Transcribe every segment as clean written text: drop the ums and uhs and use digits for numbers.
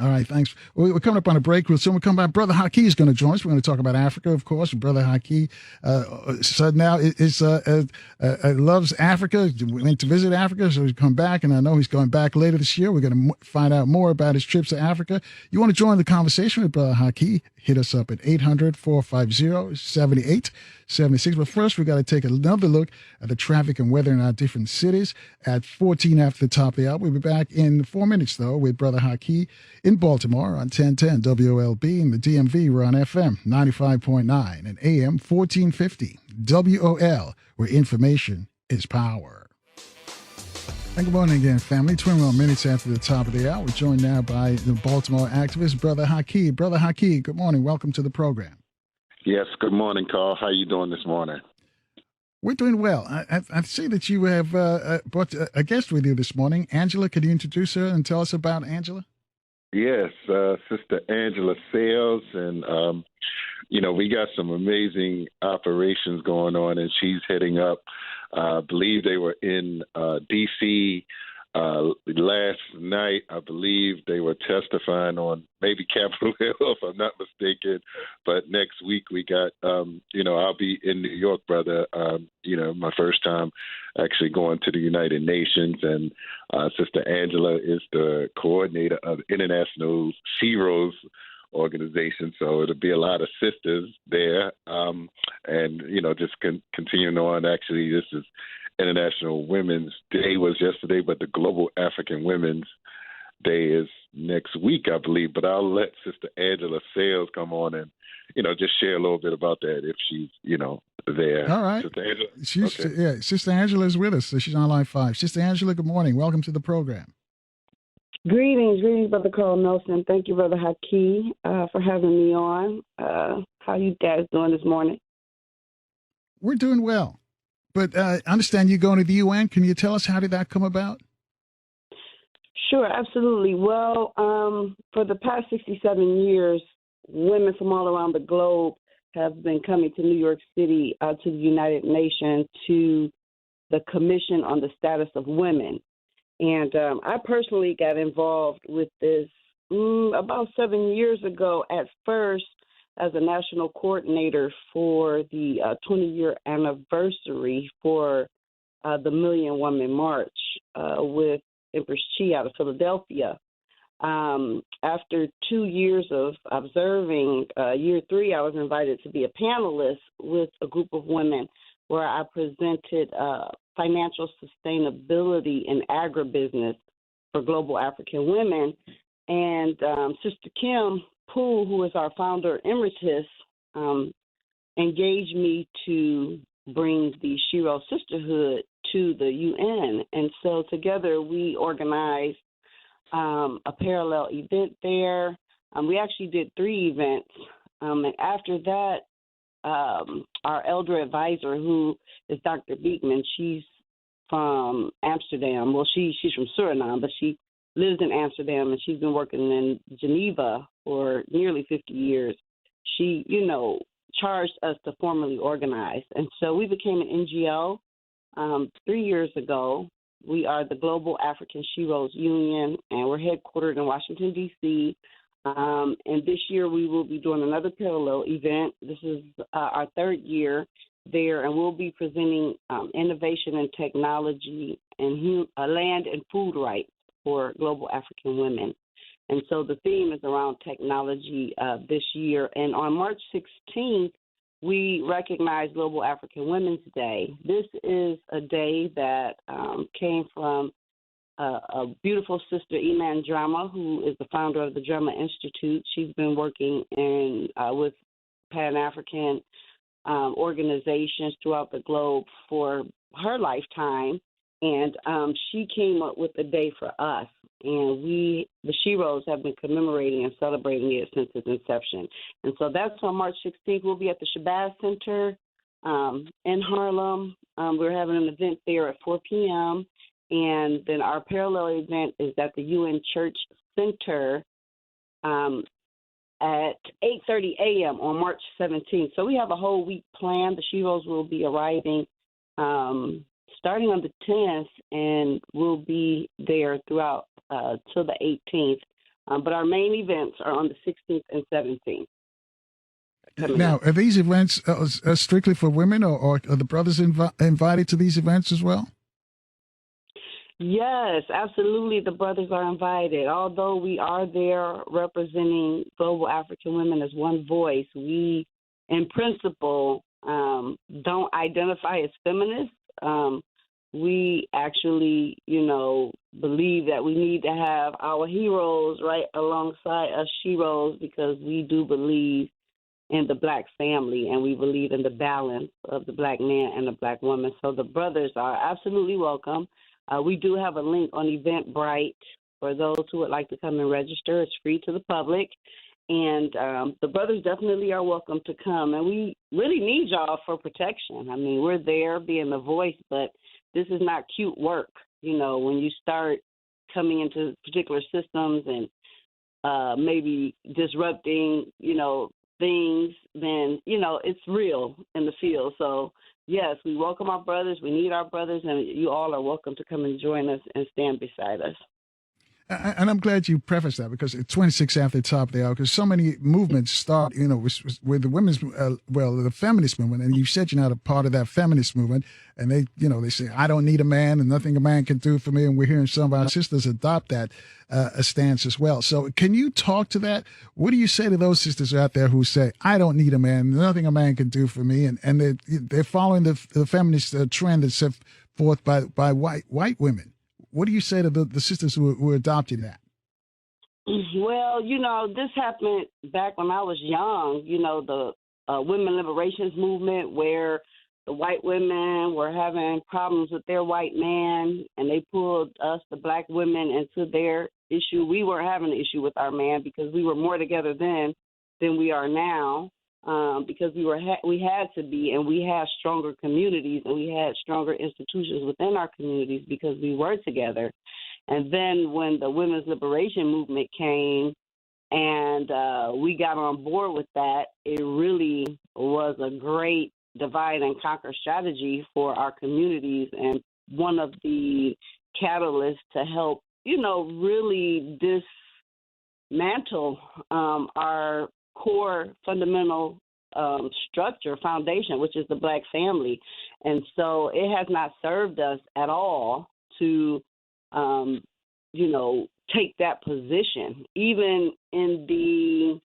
All right, thanks. We're coming up on a break. We'll soon come back. Brother Haki is going to join us. We're going to talk about Africa, of course. Brother Haki said now loves Africa. We went to visit Africa, so he's come back, and I know he's going back later this year. We're going to find out more about his trips to Africa. You want to join the conversation with Brother Haki? Hit us up at 800-450-7876. But first, we got to take another look at the traffic and weather in our different cities at 14 after the top of the hour. We'll be back in 4 minutes, though, with Brother Haki in Baltimore on 1010 WOLB. In the DMV, we're on FM 95.9 and AM 1450 WOL, where information is power. And good morning again, family. 21 minutes after the top of the hour. We're joined now by the Baltimore activist, Brother Haki. Brother Haki, good morning. Welcome to the program. Yes, good morning, Carl. How you doing this morning? We're doing well. I see that you have brought a guest with you this morning. Angela, could you introduce her and tell us about Angela? Yes, Sister Angela Sayles, and we got some amazing operations going on, and she's heading up. I believe they were in D.C. Last night. I believe they were testifying on maybe Capitol Hill, if I'm not mistaken. But next week we got, I'll be in New York, brother. My first time actually going to the United Nations, and Sister Angela is the coordinator of International SHEROES organization, so it'll be a lot of sisters there, just continuing on. Actually, this is International Women's Day was yesterday, but the Global African Women's Day is next week, I believe. But I'll let Sister Angela Sayles come on and just share a little bit about that if she's there. All right, Sister Angela. Sister Angela is with us, so she's on line 5. Sister Angela, good morning. Welcome to the program. Greetings, Brother Carl Nelson. Thank you, Brother Haki, for having me on. How you guys doing this morning? We're doing well. But I understand you're going to the UN. Can you tell us how did that come about? Sure, absolutely. Well, for the past 67 years, women from all around the globe have been coming to New York City, to the United Nations, to the Commission on the Status of Women. And I personally got involved with this about 7 years ago, at first as a national coordinator for the 20-year anniversary for the Million Woman March with Empress Chi out of Philadelphia. After 2 years of observing, year 3, I was invited to be a panelist with a group of women where I presented financial sustainability in agribusiness for Global African Women. And Sister Kim Poole, who is our founder emeritus, engaged me to bring the Shero Sisterhood to the UN. And so together we organized a parallel event there. We actually did 3 events. And after that, our elder advisor, who is Dr. Beekman, she's from Amsterdam. Well, she's from Suriname, but she lives in Amsterdam, and she's been working in Geneva for nearly 50 years. She, charged us to formally organize. And so we became an NGO 3 years ago. We are the Global African SHEROES Union, and we're headquartered in Washington, D.C., and this year we will be doing another parallel event. This is our 3rd year there, and we'll be presenting innovation and technology and land and food rights for global African women. And so the theme is around technology this year. And on March 16th, we recognize Global African Women's Day. This is a day that came from a beautiful sister, Iman Drama, who is the founder of the Drama Institute. She's been working with Pan-African organizations throughout the globe for her lifetime, and she came up with a day for us. And we, the SHEROES, have been commemorating and celebrating it since its inception. And so that's on March 16th. We'll be at the Shabazz Center in Harlem. We're having an event there at 4 p.m., and then our parallel event is at the UN Church Center at 8:30 a.m. on March 17th. So we have a whole week planned. The SHEROES will be arriving starting on the 10th, and we'll be there throughout till the 18th But our main events are on the 16th and 17th. Now, are these events strictly for women, or are the brothers invited to these events as well? Yes, absolutely. The brothers are invited. Although we are there representing Global African women as one voice, we, in principle, don't identify as feminists. We actually, believe that we need to have our heroes right alongside us sheroes, because we do believe in the Black family, and we believe in the balance of the Black man and the Black woman. So the brothers are absolutely welcome. We do have a link on Eventbrite for those who would like to come and register. It's free to the public. And the brothers definitely are welcome to come. And we really need y'all for protection. I mean, we're there being the voice, but this is not cute work. When you start coming into particular systems and maybe disrupting, things, then, it's real in the field. So, yes, we welcome our brothers. We need our brothers, and you all are welcome to come and join us and stand beside us. And I'm glad you prefaced that, because it's 26 after the top of the hour, because so many movements start, with the women's, the feminist movement, and you said you're not a part of that feminist movement, and they say, I don't need a man and nothing a man can do for me, and we're hearing some of our sisters adopt that a stance as well. So can you talk to that? What do you say to those sisters out there who say, I don't need a man, nothing a man can do for me, and they're following the feminist trend that's set forth by white women? What do you say to the sisters who are adopting that? Well, this happened back when I was young, the women liberations movement, where the white women were having problems with their white man, and they pulled us, the Black women, into their issue. We weren't having an issue with our man because we were more together then than we are now. Because we had to be, and we had stronger communities, and we had stronger institutions within our communities because we were together. And then when the women's liberation movement came and we got on board with that, it really was a great divide and conquer strategy for our communities, and one of the catalysts to help, really dismantle our core fundamental foundation, which is the Black family. And so it has not served us at all to, take that position, even in the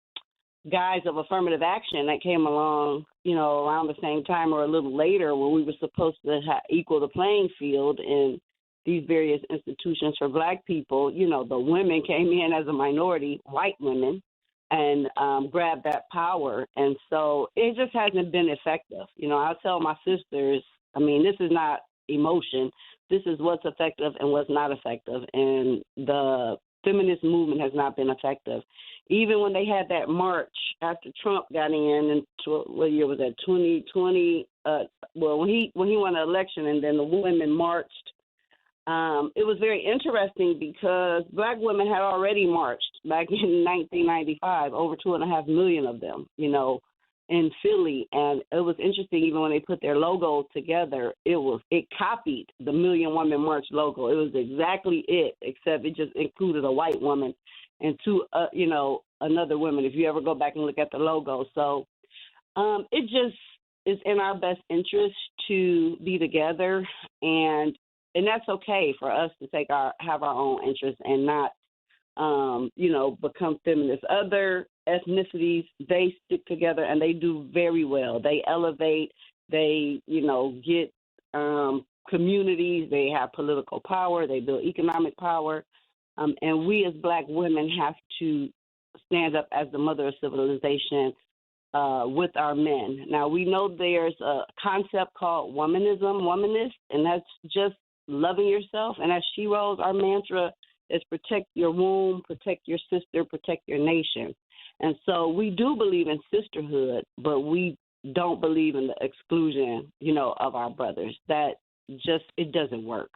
guise of affirmative action that came along, around the same time or a little later, when we were supposed to equal the playing field in these various institutions for Black people. The women came in as a minority, white women, and grab that power. And so it just hasn't been effective. I tell my sisters, this is not emotion. This is what's effective and what's not effective. And the feminist movement has not been effective. Even when they had that march after Trump got in what year was that, 2020? When he won the election, and then the women marched, it was very interesting because Black women had already marched back in 1995, over 2.5 million of them, in Philly. And it was interesting, even when they put their logo together, it copied the Million Woman March logo. It was exactly it, except it just included a white woman and two, another woman, if you ever go back and look at the logo. So it just is in our best interest to be together, and that's okay for us to have our own interests and not, become feminists. Other ethnicities, they stick together and they do very well. They elevate, they, get communities, they have political power, they build economic power. And we as Black women have to stand up as the mother of civilization with our men. Now, we know there's a concept called womanist, and that's just loving yourself. And as sheroes, our mantra is protect your womb, protect your sister, protect your nation. And so we do believe in sisterhood, but we don't believe in the exclusion, of our brothers. That just, it doesn't work.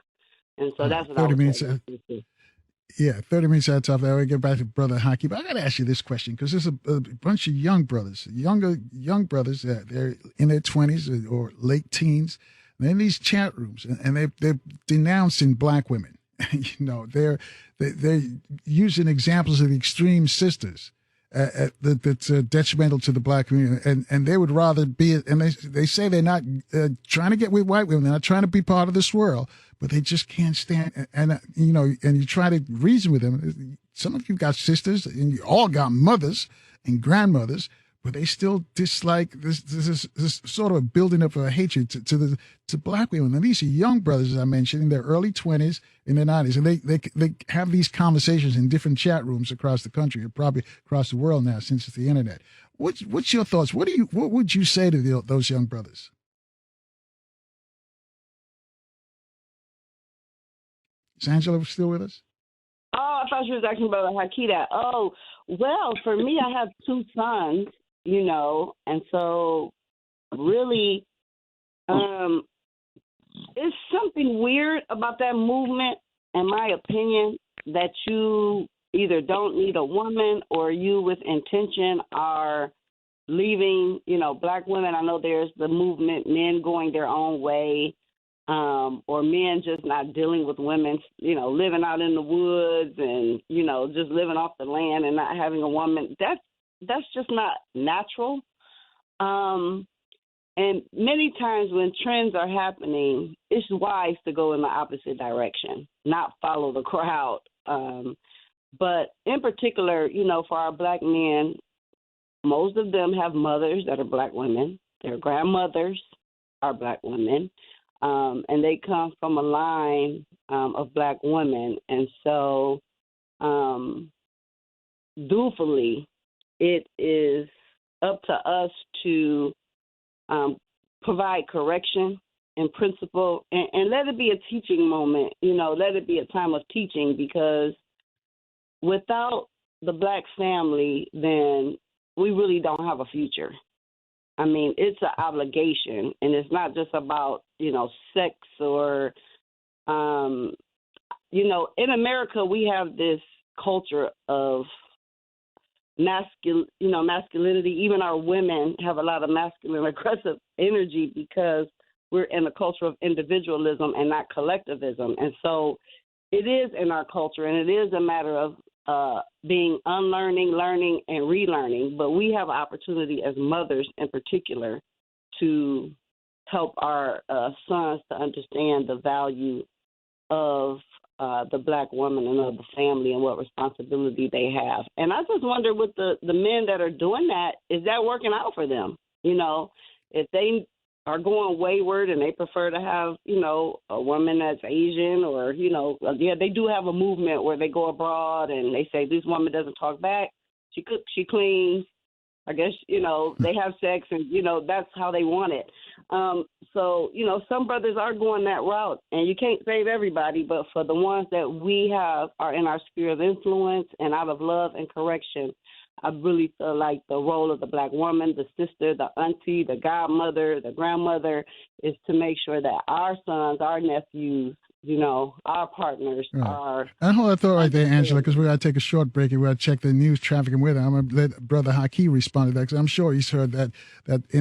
And so that's what 30 minutes. 30 minutes out of top. I will get back to Brother Haki, but I got to ask you this question, because there's a bunch of young brothers, young brothers that they're in their 20s or late teens. They're in these chat rooms, and they're denouncing Black women. They're they're using examples of the extreme sisters that's detrimental to the black community, and they would rather be. And they say they're not trying to get with white women. They're not trying to be part of this world, but they just can't stand. And and you try to reason with them. Some of you got sisters, and you all got mothers and grandmothers, but they still dislike this sort of building up a hatred to black women. And these are young brothers, as I mentioned, in their early 20s, in their 90s, and they have these conversations in different chat rooms across the country, or probably across the world now since it's the internet. What's your thoughts? What would you say to those young brothers? Is Angela still with us? Oh, I thought she was asking Brother Haki that. Oh, well, for me, I have two sons, and so really, it's something weird about that movement, in my opinion, that you either don't need a woman or you with intention are leaving, black women. I know there's the movement, men going their own way, or men just not dealing with women, living out in the woods and, just living off the land and not having a woman. That's just not natural. And many times when trends are happening, it's wise to go in the opposite direction, not follow the crowd. But in particular, for our black men, most of them have mothers that are black women. Their grandmothers are black women. And they come from a line of black women. And so, dutifully, it is up to us to provide correction and principle and let it be a teaching moment, let it be a time of teaching, because without the black family, then we really don't have a future. I mean, it's an obligation, and it's not just about, sex or, in America, we have this culture of masculinity. Even our women have a lot of masculine aggressive energy because we're in a culture of individualism and not collectivism. And so it is in our culture, and it is a matter of being unlearning, learning, and relearning. But we have an opportunity as mothers in particular to help our sons to understand the value of the black woman and of the family and what responsibility they have. And I just wonder with the men that are doing that, is that working out for them? If they are going wayward and they prefer to have, a woman that's Asian or, they do have a movement where they go abroad and they say this woman doesn't talk back. She cooks, she cleans. I guess, they have sex and, that's how they want it. So, some brothers are going that route, and you can't save everybody, but for the ones that we have are in our sphere of influence and out of love and correction, I really feel like the role of the black woman, the sister, the auntie, the godmother, the grandmother is to make sure that our sons, our nephews, our partners are. I hold that thought right there, Angela, because we got to take a short break and we got to check the news, traffic, and weather. I'm going to let Brother Haki respond to that, because I'm sure he's heard that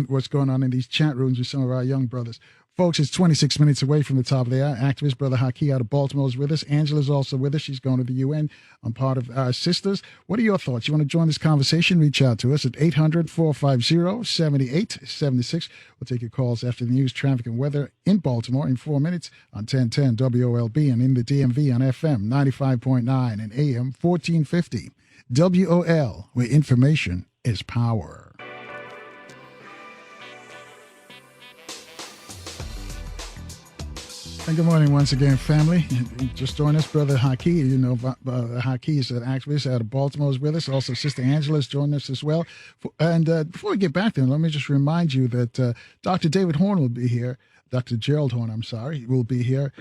what's going on in these chat rooms with some of our young brothers. Folks, it's 26 minutes away from the top of the hour. Activist Brother Haki out of Baltimore is with us. Angela's also with us. She's going to the UN. I'm part of our sisters. What are your thoughts? You want to join this conversation? Reach out to us at 800-450-7876. We'll take your calls after the news, traffic, and weather in Baltimore in 4 minutes on 1010 WOLB and in the DMV on FM 95.9 and AM 1450. WOL, where information is power. And good morning once again, family. Just join us, Brother Haki. Brother Haki is an activist out of Baltimore is with us. Also, Sister Angela is joining us as well. And before we get back to them, let me just remind you that Dr. David Horn will be here. Dr. Gerald Horn, will be here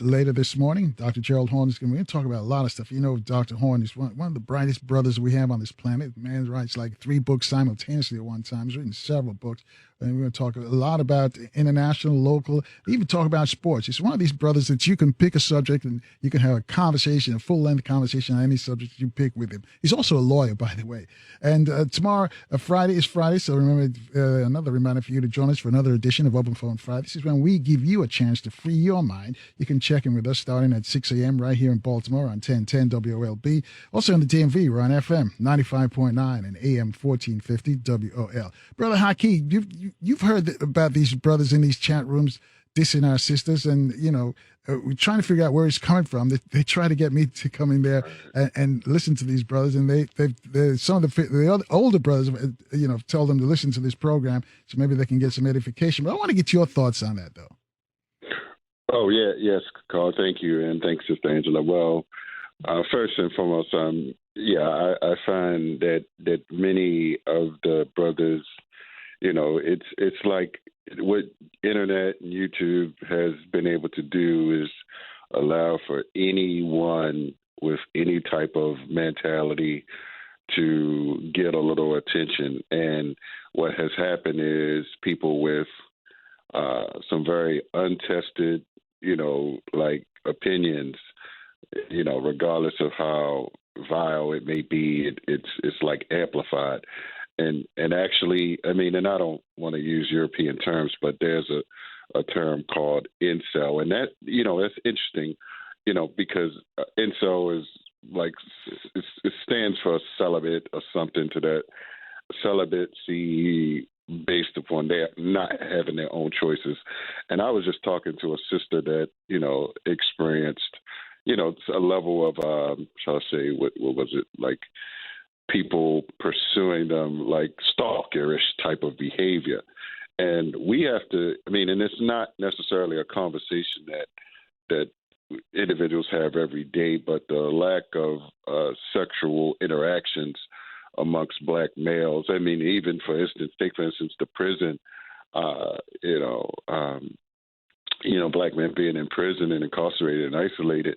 later this morning. Dr. Gerald Horn is going to talk about a lot of stuff. Dr. Horn is one of the brightest brothers we have on this planet. The man writes like 3 books simultaneously at one time. He's written several books. And we're going to talk a lot about international, local, even talk about sports. It's one of these brothers that you can pick a subject and you can have a conversation, a full-length conversation on any subject you pick with him. He's also a lawyer, by the way. And tomorrow, Friday is Friday, so remember, another reminder for you to join us for another edition of Open Phone Friday. This is when we give you a chance to free your mind. You can check in with us starting at 6 a.m. right here in Baltimore on 1010 WOLB. Also on the DMV, we're on FM 95.9 and AM 1450 WOL. Brother Haki, you've heard about these brothers in these chat rooms dissing our sisters, and we're trying to figure out where it's coming from. They try to get me to come in there and listen to these brothers, and they some of the other older brothers, tell them to listen to this program so maybe they can get some edification. But I want to get your thoughts on that, though. Oh yeah, yes, Carl. Thank you, and thanks, Sister Angela. Well, first and foremost, I find that many of the brothers, it's like what internet and YouTube has been able to do is allow for anyone with any type of mentality to get a little attention. And what has happened is people with some very untested, opinions, regardless of how vile it may be, it's like amplified. And actually, and I don't want to use European terms, but there's a term called incel, and that that's interesting, because incel is like it stands for celibate or something to that celibacy based upon their not having their own choices. And I was just talking to a sister that experienced a level of shall I say what was it like? People pursuing them like stalkerish type of behavior. And we have to, and it's not necessarily a conversation that individuals have every day, but the lack of sexual interactions amongst black males. Even for instance, the prison, black men being in prison and incarcerated and isolated,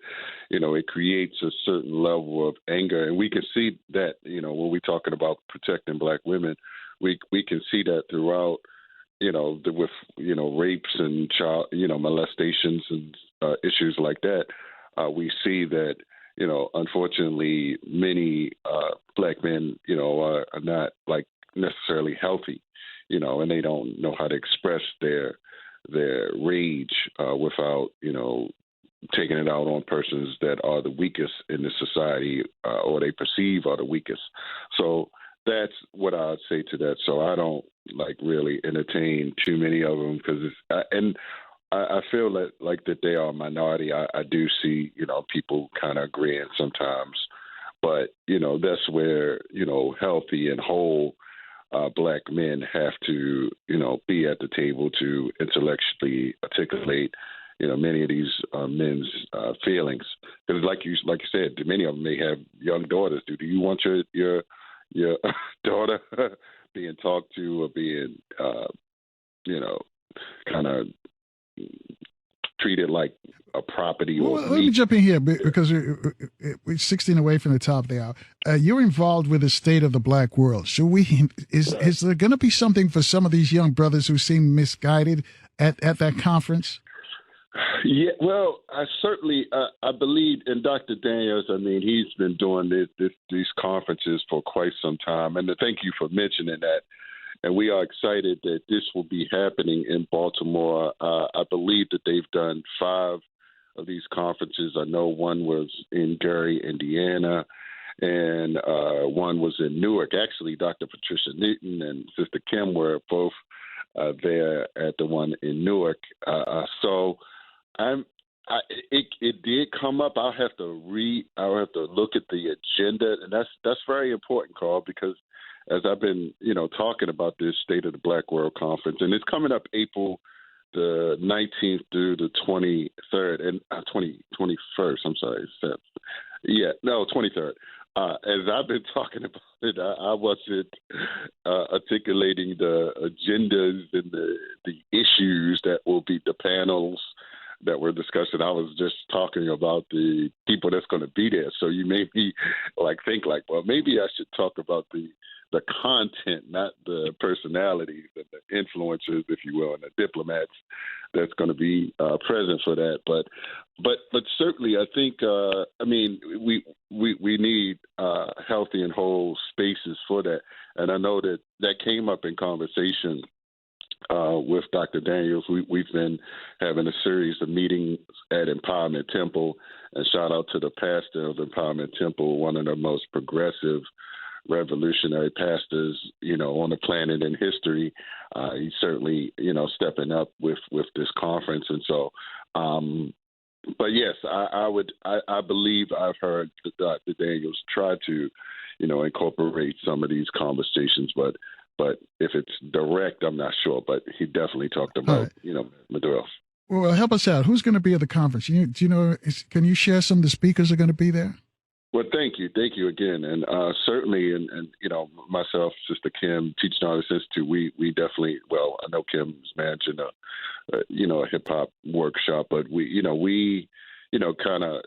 it creates a certain level of anger. And we can see that, when we're talking about protecting black women, we can see that throughout, with rapes and child, molestations and issues like that. We see that, unfortunately, many black men, are not like necessarily healthy, and they don't know how to express their rage without, taking it out on persons that are the weakest in the society or they perceive are the weakest. So that's what I'd say to that. So I don't really entertain too many of them because I feel that they are a minority. I do see, people kind of agreeing sometimes, but, that's where, healthy and whole black men have to, be at the table to intellectually articulate, many of these men's feelings. Because like you said, many of them may have young daughters. Do you want your daughter being talked to or being, kind of treated like a property or let me jump in here because we're 16 away from the top of the hour. You're involved with the state of the black world. Is there going to be something for some of these young brothers who seem misguided at that conference? Yeah, well, I certainly I believe in Dr. Daniels. He's been doing these conferences for quite some time, and thank you for mentioning that. And we are excited that this will be happening in Baltimore. I believe that they've done 5 of these conferences. I know one was in Gary, Indiana, and one was in Newark. Actually, Dr. Patricia Newton and Sister Kim were both there at the one in Newark. So it did come up. I'll have to look at the agenda, and that's very important, Carl, because as I've been, talking about this State of the Black World Conference, and it's coming up April the 19th through the 23rd and 21st. I'm sorry. 23rd. As I've been talking about it, I wasn't articulating the agendas and the issues that will be the panels that we're discussing. I was just talking about the people that's going to be there. So you may be think well, maybe I should talk about the content, not the personalities and the influencers, if you will, and the diplomats that's going to be present for that. But certainly, I think we need healthy and whole spaces for that. And I know that came up in conversation with Dr. Daniels. We've been having a series of meetings at Empowerment Temple, and shout out to the pastor of Empowerment Temple, one of the most progressive revolutionary pastors, on the planet in history. He's certainly, stepping up with this conference. And so, but yes, I believe I've heard Dr. Daniels try to, incorporate some of these conversations, but if it's direct, I'm not sure. But he definitely talked about, Maduro. Well, help us out. Who's going to be at the conference? Can you share some of the speakers that are going to be there? Well, thank you again, and certainly, and myself, Sister Kim, Teaching Artist Institute, we definitely. Well, I know Kim's managing a hip hop workshop, but we kind of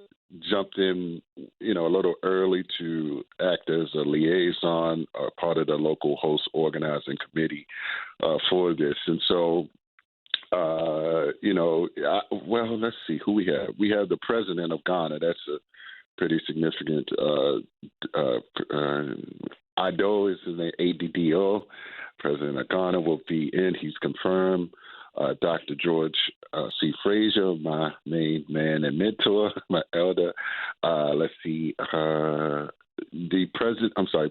jumped in, a little early to act as a liaison, part of the local host organizing committee for this, and so. Let's see who we have. We have the president of Ghana. That's a pretty significant. Ado is his name, ADDO. President of Ghana will be in. He's confirmed. Dr. George C. Frazier, my main man and mentor, my elder. Let's see. The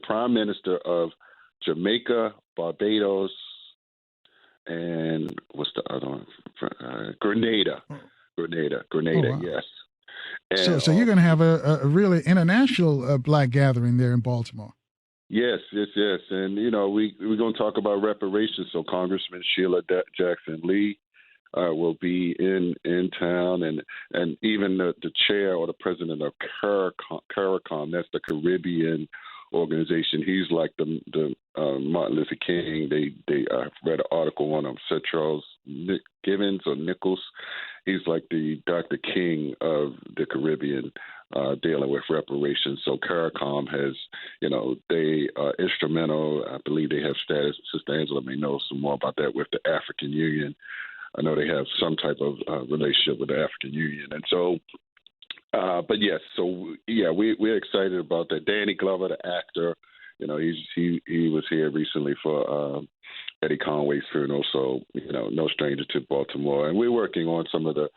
Prime Minister of Jamaica, Barbados, and what's the other one? Grenada. Grenada, Oh, wow. yes. And so you're going to have a really international black gathering there in Baltimore. Yes. And, we're going to talk about reparations. So Congressman Sheila Jackson Lee will be in town, and even the chair or the president of CARICOM, that's the Caribbean organization. He's like the Martin Luther King. They read an article on him, Sir Charles Givens or Nichols. He's like the Dr. King of the Caribbean, dealing with reparations. So CARICOM has, they are instrumental. I believe they have status. Sister Angela may know some more about that with the African Union. I know they have some type of relationship with the African Union. And so, we're excited about that. Danny Glover, the actor, he was here recently for Eddie Conway's funeral, so no stranger to Baltimore. And we're working on some of the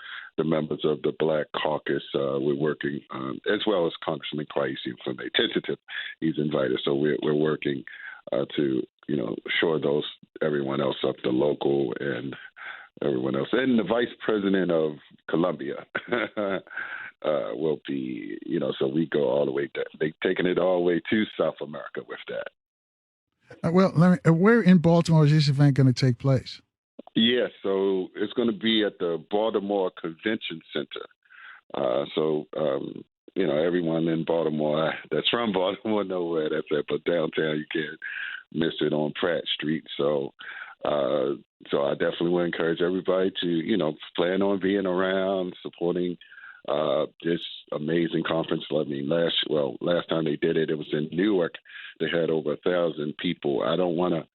members of the Black Caucus. We're working as well as Congressman Kwesi from a tentative. He's invited, so we're working to shore everyone else up, the local and everyone else, and the Vice President of Colombia. Will be, so we go all the way there. They've taken it all the way to South America with that. Where in Baltimore is this event going to take place? Yeah, so it's going to be at the Baltimore Convention Center. Everyone in Baltimore that's from Baltimore know where that's at, but downtown you can't miss it on Pratt Street. So I definitely would encourage everybody to, plan on being around, supporting this amazing conference. I mean, last time they did it, it was in Newark. They had over 1,000 people. I don't want to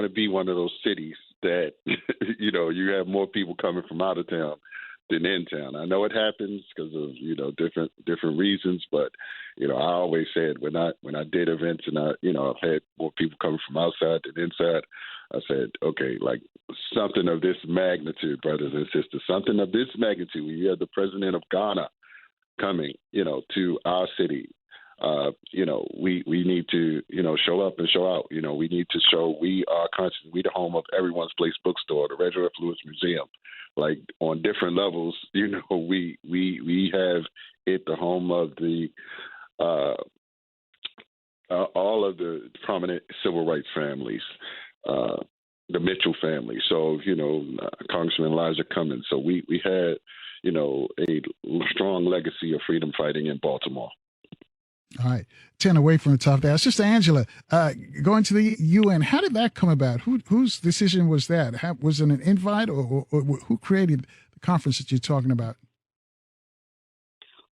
be one of those cities that, you have more people coming from out of town than in town. I know it happens because of, different reasons, but, I always said when I did events and I've had more people coming from outside than inside, I said, okay, like something of this magnitude, brothers and sisters, something of this magnitude. When you have the president of Ghana coming, to our city, we need to, show up and show out. We need to show we are conscious. We the home of Everyone's Place bookstore, the Reginald Lewis Museum. Like on different levels, we have it the home of the all of the prominent civil rights families. The Mitchell family. So, Congressman Elijah Cummings. So we had, a strong legacy of freedom fighting in Baltimore. All right, 10 away from the top there. Sister Angela, going to the UN, how did that come about? Whose decision was that? Was it an invite, or who created the conference that you're talking about?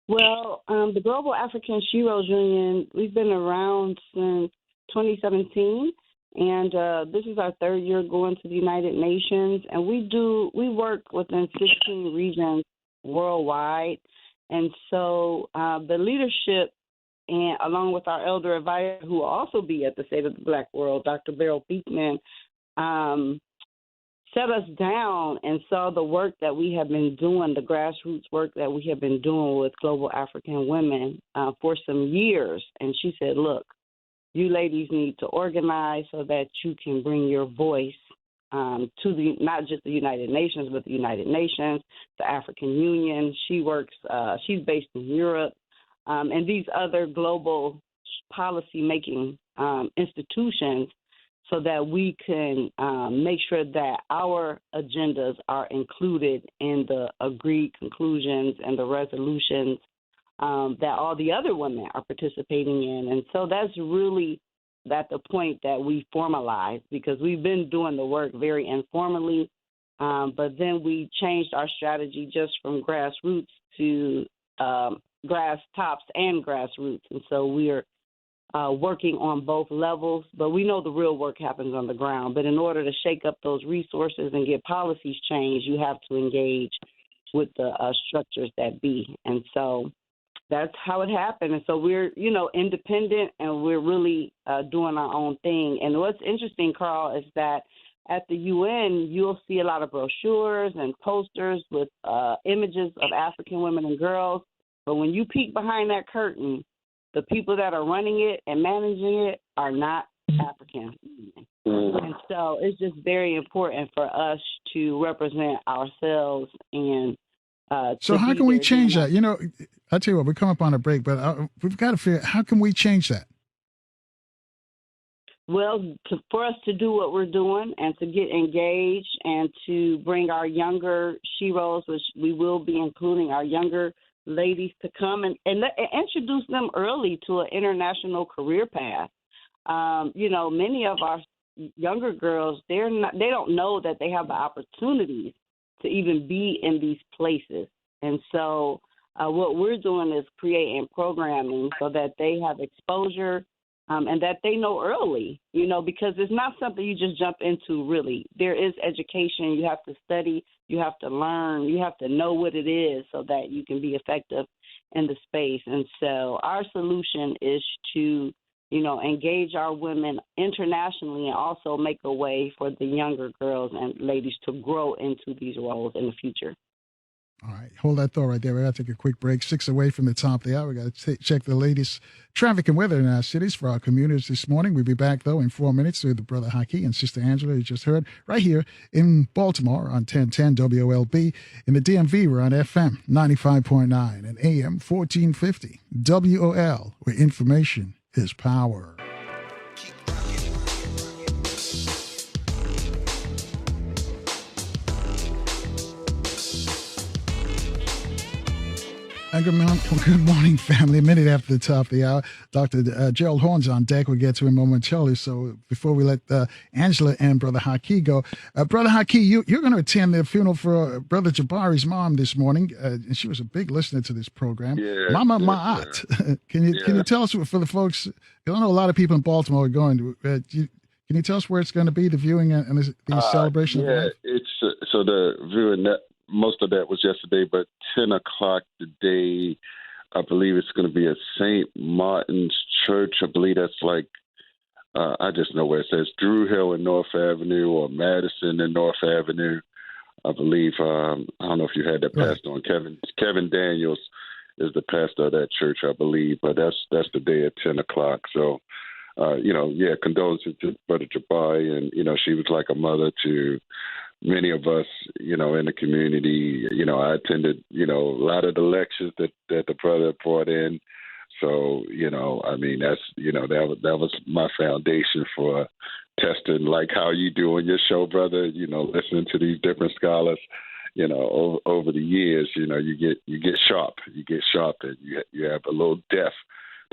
Well, the Global African SHEROES Union, we've been around since 2017, and this is our third year going to the United Nations, and we work within 16 regions worldwide, and so the leadership, and along with our elder advisor, who will also be at the State of the Black World, Dr. Beryl Beekman, set us down and saw the work that we have been doing, the grassroots work that we have been doing with Global African women for some years. And she said, look, you ladies need to organize so that you can bring your voice to not just the United Nations, but the United Nations, the African Union. She's based in Europe, and these other global policy-making institutions, so that we can make sure that our agendas are included in the agreed conclusions and the resolutions that all the other women are participating in. And so that's really at the point that we formalize, because we've been doing the work very informally, but then we changed our strategy just from grassroots to grass tops and grassroots. And so we're working on both levels, but we know the real work happens on the ground. But in order to shake up those resources and get policies changed, you have to engage with the structures that be. And so that's how it happened. And so we're, independent, and we're really doing our own thing. And what's interesting, Carl, is that at the UN, you'll see a lot of brochures and posters with images of African women and girls. But when you peek behind that curtain, the people that are running it and managing it are not African. And so it's just very important for us to represent ourselves. And so how can we change that? I tell you what, we come up on a break, but we've got to figure out, how can we change that? Well, for us to do what we're doing and to get engaged and to bring our younger sheroes, which we will be including our younger ladies, to come and introduce them early to an international career path. Many of our younger girls, they don't know that they have the opportunities to even be in these places. And so what we're doing is creating programming so that they have exposure and that they know early, because it's not something you just jump into, really. There is education. You have to study. You have to learn. You have to know what it is so that you can be effective in the space. And so our solution is to, engage our women internationally and also make a way for the younger girls and ladies to grow into these roles in the future. All right, hold that thought right there. We got to take a quick break. 6 away from the top of the hour. We got to check the latest traffic and weather in our cities for our communities this morning. We'll be back, though, in 4 minutes with Brother Haki and Sister Angela, you just heard, right here in Baltimore on 1010 WOLB. In the DMV, we're on FM 95.9 and AM 1450 WOL, where information is power. Good morning, family. A minute after the top of the hour, Dr. Gerald Horn's on deck. We'll get to him momentarily. So before we let Angela and Brother Haki go, Brother Haki, you're going to attend the funeral for Brother Jabari's mom this morning. And she was a big listener to this program. Yeah, Mama Ma'at. Can you tell us, for the folks, because I know a lot of people in Baltimore are going to, can you tell us where it's going to be, the viewing and the celebration of life? It's so the viewing, most of that was yesterday, but 10 o'clock today, I believe it's going to be at St. Martin's Church. I believe that's I just know where it says Drew Hill and North Avenue, or Madison and North Avenue. I believe, I don't know if you had that passed on. Kevin Daniels is the pastor of that church, I believe, but that's the day at 10 o'clock. So, condolences to Brother Jabari, and, she was like a mother to many of us, in the community. I attended, a lot of the lectures that the brother brought in. So, that's, that was my foundation for testing, like how you do on your show, brother, listening to these different scholars, over the years, you get sharp, and you have a little depth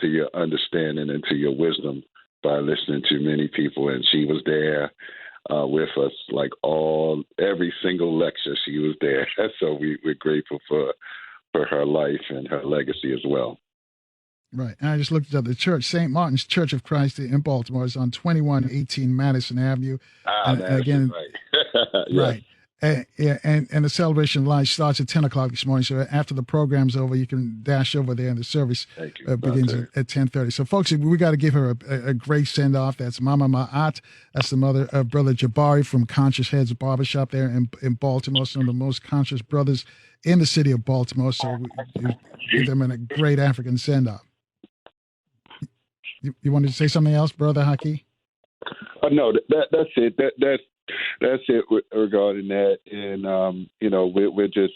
to your understanding and to your wisdom by listening to many people. And she was there with us, like every single lecture she was there. So we're grateful for her life and her legacy as well. Right. And I just looked at the church, St. Martin's Church of Christ in Baltimore. It's on 2118 Madison Avenue. And again, right. Right. And the celebration line starts at 10 o'clock this morning. So after the program's over, you can dash over there and the service begins at 10:30. So, folks, we got to give her a great send-off. That's Mama Ma'at. That's the mother of Brother Jabari from Conscious Heads Barbershop there in Baltimore. Some of the most conscious brothers in the city of Baltimore. So we give them a great African send-off. You wanted to say something else, Brother Haki? No, that's it. That's it regarding that. And, we're just,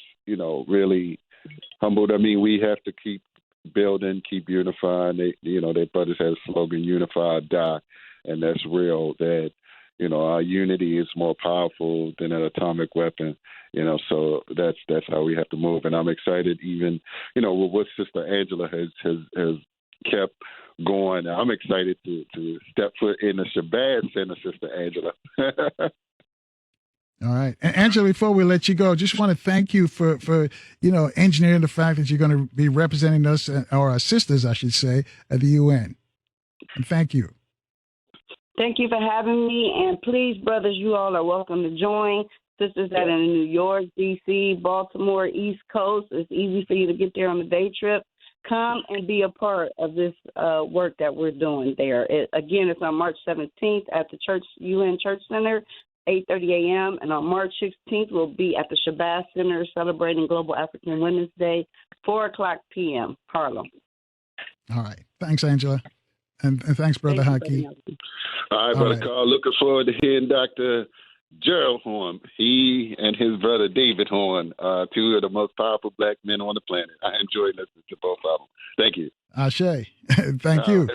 really humbled. I mean, we have to keep building, keep unifying. Their brothers have a slogan, unify or die. And that's real, that, our unity is more powerful than an atomic weapon, so that's how we have to move. And I'm excited even, with what Sister Angela has kept going. I'm excited to step foot in the Shabbat Center, Sister Angela. All right. And Angela, before we let you go, just want to thank you for engineering the fact that you're going to be representing us, or our sisters, I should say, at the UN. And thank you. Thank you for having me. And please, brothers, you all are welcome to join. Sisters that are in New York, D.C., Baltimore, East Coast. It's easy for you to get there on the day trip. Come and be a part of this work that we're doing there. Again, it's on March 17th at the UN Church Center, 8:30 a.m. And on March 16th, we'll be at the Shabbat Center celebrating Global African Women's Day, 4 o'clock p.m., Harlem. All right. Thanks, Angela. And thanks, Brother Haki. All right, Brother Carl. Looking forward to hearing Dr. Gerald Horn. He and his brother David Horn, two of the most powerful black men on the planet. I enjoy listening to both of them. Thank you. Ashe. Thank you.